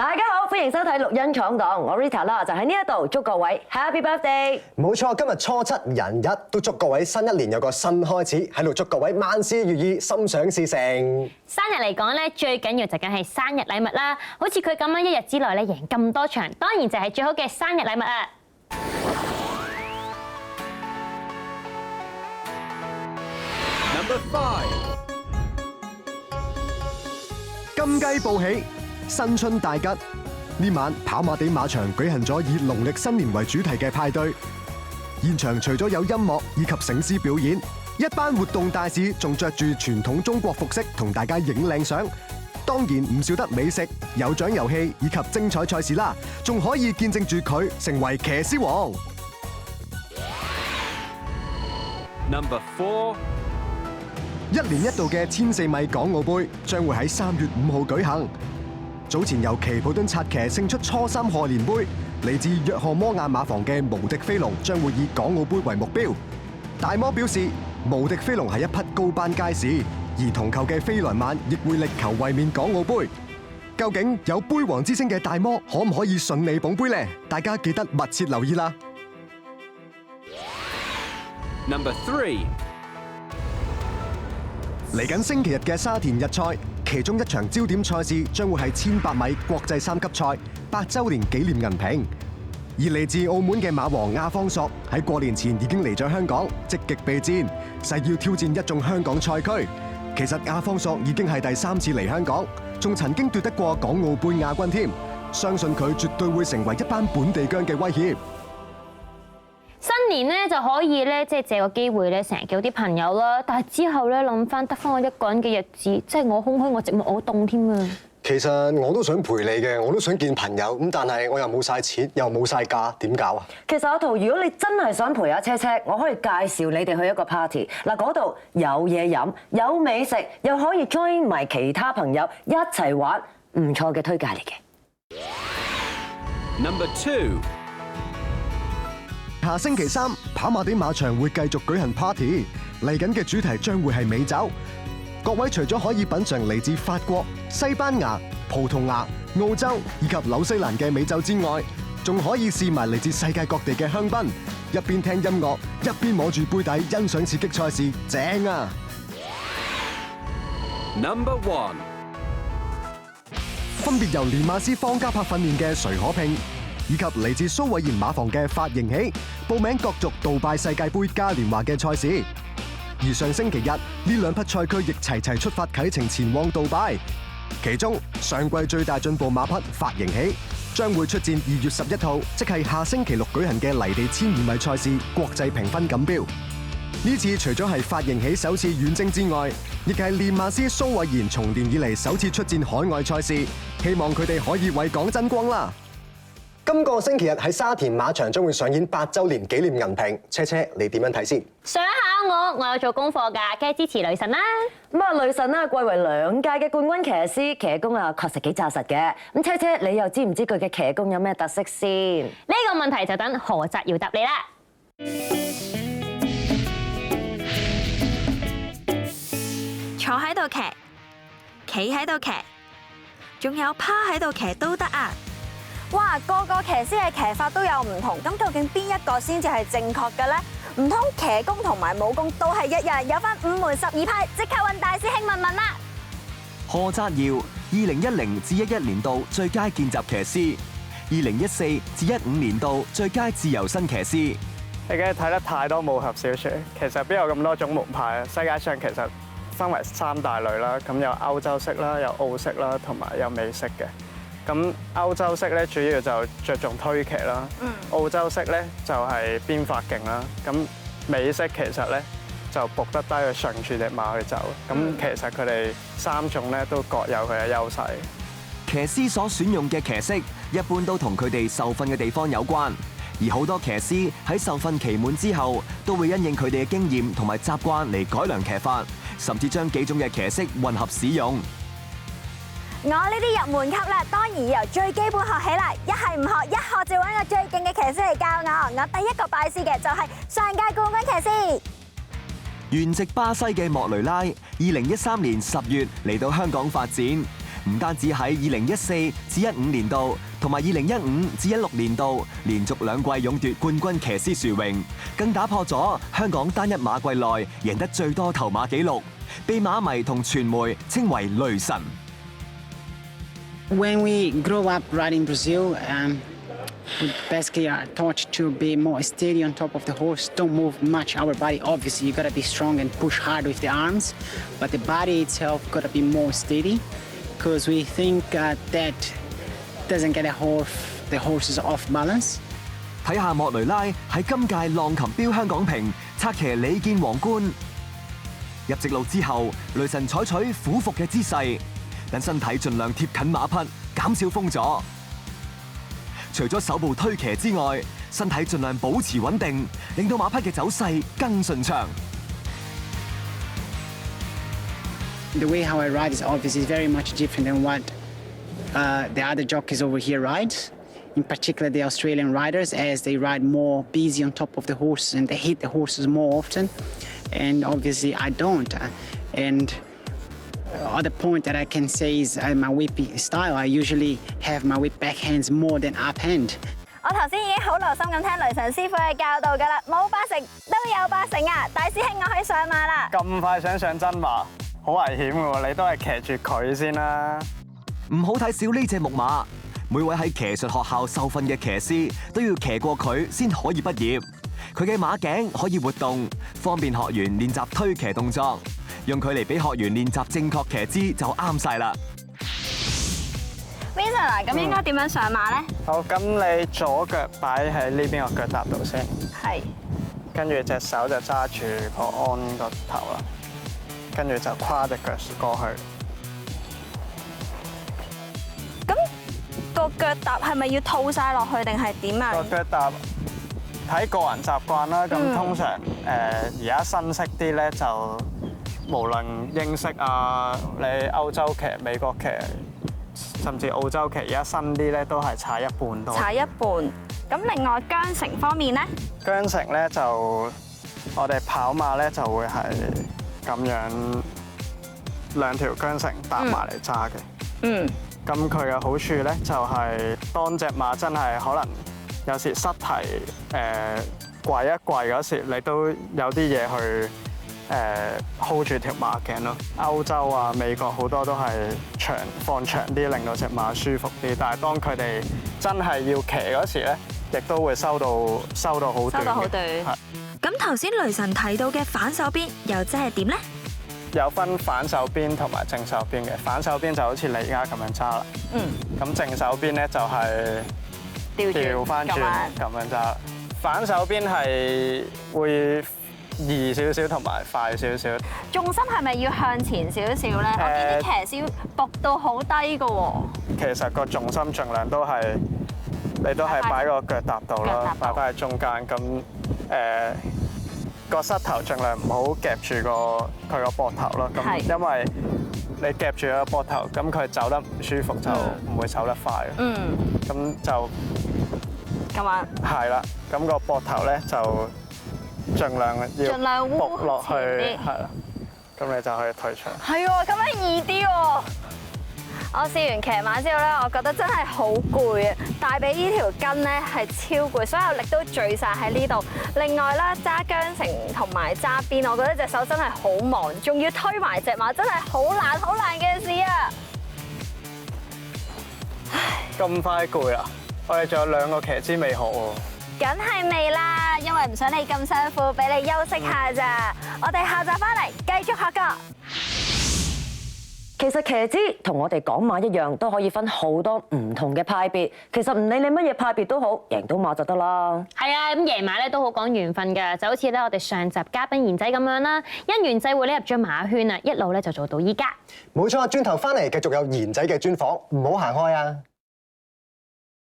大家好，歡迎收睇錄音闖檔，我 Rita 啦，就喺呢一度祝各位 Happy Birthday。冇錯，今日初七人日，都祝各位新一年有個新開始，喺度祝各位萬事如意，心想事成。生日嚟講咧，最緊要就梗係生日禮物啦。好似佢咁樣一日之內咧贏咁多場，當然就係最好嘅生日禮物啊！ Number 5，金雞報喜，新春大吉。呢晚跑馬地馬場舉行咗以農曆新年為主題嘅派對，現場除咗有音樂以及醒獅表演，一班活動大使仲着住傳統中國服飾同大家影靚相。當然唔少得美食、有獎遊戲以及精彩賽事啦，仲可以見證住佢成為騎師王。Number 4，一年一度嘅1000-4米港澳杯將會喺3月5號舉行。早前由奇普敦策騎勝出初3賀年杯，嚟自約翰摩亞馬房嘅無敵飛龍將會以港澳杯為目標。大摩表示，無敵飛龍係一匹高班佳士，而同球嘅飛來曼亦會力求衛冕港澳杯。究竟有杯王之稱嘅大摩可唔可以順利捧杯呢？大家記得密切留意啦。Number 3，嚟緊星期日嘅沙田日賽，其中一場焦點賽事將會係1500米國際3級賽8週年紀念銀瓶。而嚟自澳門嘅馬王亞方索喺過年前已經嚟咗香港，積極備戰，誓要挑戰一眾香港賽區。其實亞方索已經係第3次嚟香港，仲曾經奪得過港澳杯亞軍添。相信佢絕對會成為一班本地薑嘅威脅。新年咧就可以咧，即係借個機會咧，成日叫啲朋友啦。但係之後咧諗翻得翻我一個人嘅日子，即係我空虛，我寂寞，我凍添啊！其實我都想陪你嘅，我都想見朋友咁，但係我又冇晒錢，又冇晒假，點搞啊？其實阿圖，如果你真係想陪阿車車，我可以介紹你哋去一個 party。嗱，嗰度有嘢飲，有美食，又可以 join 埋其他朋友一齊玩，唔錯嘅推介嚟嘅。Number 2，下星期3跑馬地馬場會繼續舉行 party， 嚟緊嘅主題將會係美酒。各位除咗可以品嚐嚟自法國、西班牙、葡萄牙、澳洲以及紐西蘭嘅美酒之外，仲可以試埋嚟自世界各地嘅香檳，一邊聽音樂，一邊摸住杯底欣賞刺激賽事，正啊 Number 1，分別由練馬師方嘉柏訓練嘅徐可拼，以及嚟自蘇偉賢馬房嘅發型起，報名角逐杜拜世界盃嘉年華嘅賽事。而上星期日，呢兩匹賽駒亦齊齊出發啟程前往杜拜。其中上季最大進步馬匹發型起，將會出戰2月11號，即係下星期6舉行嘅泥地1200米賽事國際評分錦標。呢次除咗係發型起首次遠征之外，亦係練馬師蘇偉賢從年以嚟首次出戰海外賽事，希望佢哋可以為港爭光啦！今個星期日喺沙田馬場將會上演8週年紀念銀瓶，車車你點樣睇先？想考我有做功課㗎，梗係支持女神啦。咁啊，女神啦，貴為2屆嘅冠軍騎師，騎功啊確實幾紮實嘅。咁車車，你又知唔知佢嘅騎功有咩特色先？呢個問題就等何澤堯答你啦。坐喺度騎，企喺度騎，仲有趴喺度騎都得啊！哇，個個騎師嘅騎法都有唔同，咁究竟邊一個先至係正確嘅呢？唔通騎功同埋武功都係一樣，有翻5門12派？即刻揾大師兄問問啦！何澤堯2010至11年度最佳見習騎師，2014至15年度最佳自由身騎師。你梗係睇得太多武俠小説，其實邊有咁多種門派啊？世界上其實分為3大類啦，咁有歐洲式啦，有澳式啦，同埋有美式嘅。咁歐洲式咧主要就着重推騎啦，澳洲式咧就係鞭法勁啦，咁美式其實咧就伏得低去順住隻馬去走，咁其實佢哋3種咧都各有佢嘅優勢。騎師所選用嘅騎式一般都同佢哋受訓嘅地方有關，而好多騎師喺受訓期滿之後，都會因應佢哋嘅經驗同埋習慣嚟改良騎法，甚至將幾種嘅騎式混合使用。我呢啲入門級啦，當然要由最基本學起啦。一係唔學，一學就揾個最勁嘅騎師嚟教我。我第一個拜師嘅就係上屆冠軍騎師。原籍巴西嘅莫雷拉，2013年10月嚟到香港發展。唔單止喺2014至15年度同埋2015至16年度連續2季勇奪冠軍騎師殊榮，更打破咗香港單一馬季內贏得最多頭馬紀錄，被馬迷同傳媒稱為雷神。When we grow up riding Brazil, we basically are taught to be more steady on top of the horse, don't move much our body. Obviously, you gotta be strong and push hard with the arms, but the body itself gotta be more steady, because we think that doesn't get the horses off balance. 睇下莫雷拉喺今屆浪琴標香港瓶策騎李健皇冠，入直路之後，雷神採取俯伏嘅姿勢，等身體盡量貼近馬匹，減少風阻。除咗手部推騎之外，身體盡量保持穩定，令到馬匹嘅走勢更順暢。The way how I ride is obviously very much different than what the other jockeys over here ride. In particular, the Australian riders, as they ride more busy on top of the horses and they hit the horses more often. And obviously, I don't. And other point that I can say is my whip style. I usually have my whip backhands more than uphand. 我頭先已經好留心咁聽雷神師傅嘅教導㗎啦，冇8成都有8成啊！大師兄，我可以上馬啦！咁快想上真馬，好危險㗎喎！你都係騎住佢先啦。唔好睇小呢隻木馬，每位喺騎術學校受訓嘅騎師都要騎過佢先可以畢業。佢嘅馬頸可以活動，方便學員練習推騎動作。用佢嚟俾學員練習正確騎姿就啱晒啦。Vincent 啊，咁應該點樣上馬咧？好，咁你左腳擺喺呢邊個腳踏度先，係。跟住隻手就揸住個鞍個頭啦，跟住就跨隻腳過去。咁個腳踏係咪要套晒落去定係點啊？個腳踏睇個人習慣啦。咁通常而家新式啲咧就。無論英式啊，你歐洲騎、美國騎，甚至澳洲騎，而家新啲咧都係踩一半多。踩一半。咁另外韁繩方面咧？韁繩咧就我哋跑馬咧就會係咁樣2條韁繩搭埋嚟揸嘅。嗯。咁佢嘅好處咧就係當隻馬真係可能有時失蹄跪一跪嗰時，你都有啲嘢去。hold 住條馬頸咯，歐洲啊、美國好多都係放長啲，令到隻馬舒服啲。但係當佢哋真係要騎嗰時咧，亦都會收到好短。收到好短。咁頭先雷神提到嘅反手邊又即係點咧？有分反手邊同埋正手邊嘅。反手邊就好似你而家咁樣揸啦。嗯。咁正手邊咧就係調翻轉咁樣揸。反手邊係會易少少同埋快少少，重心係咪要向前少少咧？我見啲騎師伏到好低㗎喎。其實個重心盡量都係你都係擺個腳踏度啦，擺翻喺中間。咁個膝頭盡量唔好夾住佢個膊頭咯。咁因為你夾住個膊頭，咁佢走得唔舒服就唔會走得快。嗯。咁就咁啊。係啦，咁個膊頭咧就。盡量要伏落去，係啦，咁你就可以退場。係喎，咁樣易啲喎。我試完騎馬之後咧，我覺得真係好攰啊！大髀呢條筋咧係超攰，所有力都聚晒喺呢度。另外咧，揸韁繩同埋揸鞭，我覺得隻手真係好忙，仲要推埋隻馬，真係好難嘅事啊！咁快攰啊！我哋仲有2個騎姿未學喎。梗係未啦，因為唔想你咁辛苦，俾你休息下咋。我哋下集翻嚟繼續學過。其實騎姿同我哋講馬一樣，都可以分好多唔同嘅派別。其實唔理你乜嘢派別都好，贏到馬就得啦。係啊，咁贏馬咧都好講緣分㗎，就好似咧我哋上集嘉賓賢仔咁樣啦，因緣際會咧入咗馬圈啊，一路咧就做到依家。冇錯，轉頭翻嚟繼續有賢仔嘅專訪，唔好行開啊！